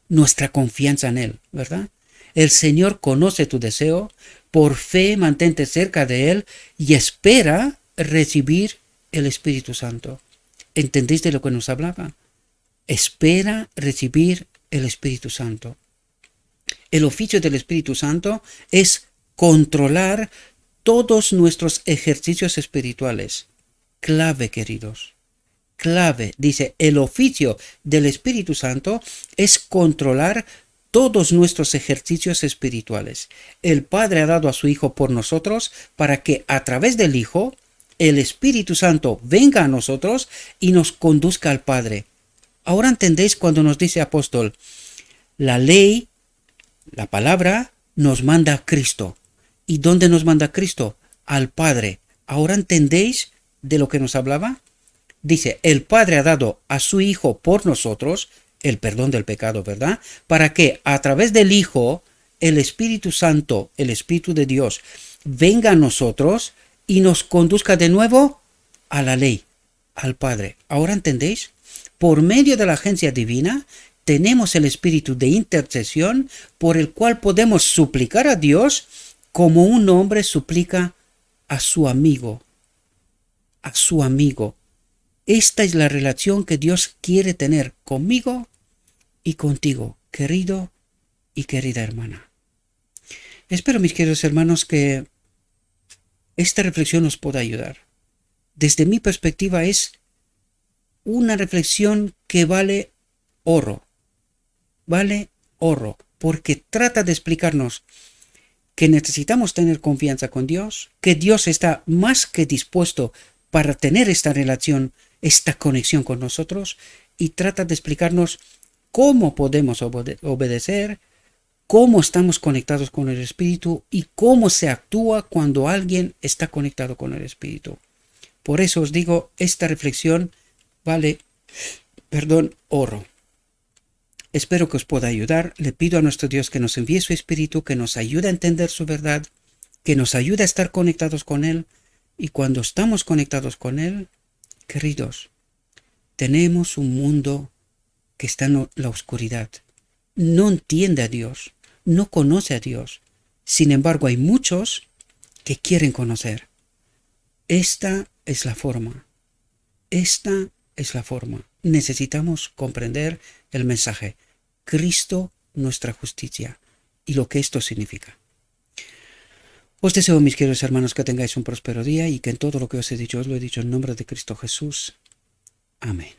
nuestra confianza en Él, ¿verdad? El Señor conoce tu deseo, por fe mantente cerca de Él y espera recibir el Espíritu Santo. ¿Entendéis de lo que nos hablaba? Espera recibir el Espíritu Santo. El oficio del Espíritu Santo es controlar todos nuestros ejercicios espirituales. Clave, queridos. Clave. Dice, el oficio del Espíritu Santo es controlar todos nuestros ejercicios espirituales. El Padre ha dado a su Hijo por nosotros para que a través del Hijo el Espíritu Santo venga a nosotros y nos conduzca al Padre. Ahora entendéis cuando nos dice apóstol, la ley, la palabra, nos manda a Cristo. ¿Y dónde nos manda Cristo? Al Padre. ¿Ahora entendéis de lo que nos hablaba? Dice, el Padre ha dado a su Hijo por nosotros, el perdón del pecado, ¿verdad? Para que a través del Hijo, el Espíritu Santo, el Espíritu de Dios, venga a nosotros y nos conduzca de nuevo a la ley, al Padre. ¿Ahora entendéis? Por medio de la agencia divina, tenemos el espíritu de intercesión por el cual podemos suplicar a Dios como un hombre suplica a su amigo. A su amigo. Esta es la relación que Dios quiere tener conmigo y contigo, querido y querida hermana. Espero, mis queridos hermanos, que esta reflexión nos pueda ayudar. Desde mi perspectiva es una reflexión que vale oro. Vale oro, porque trata de explicarnos que necesitamos tener confianza con Dios, que Dios está más que dispuesto para tener esta relación, esta conexión con nosotros, y trata de explicarnos cómo podemos obedecer, cómo estamos conectados con el Espíritu y cómo se actúa cuando alguien está conectado con el Espíritu. Por eso os digo, esta reflexión vale, oro. Espero que os pueda ayudar. Le pido a nuestro Dios que nos envíe su Espíritu, que nos ayude a entender su verdad, que nos ayude a estar conectados con Él. Y cuando estamos conectados con Él, queridos, tenemos un mundo que está en la oscuridad. No entiende a Dios, no conoce a Dios. Sin embargo, hay muchos que quieren conocer. Esta es la forma. Esta es la forma. Necesitamos comprender el mensaje. Cristo, nuestra justicia, y lo que esto significa. Os deseo, mis queridos hermanos, que tengáis un próspero día y que en todo lo que os he dicho, os lo he dicho en nombre de Cristo Jesús. Amén.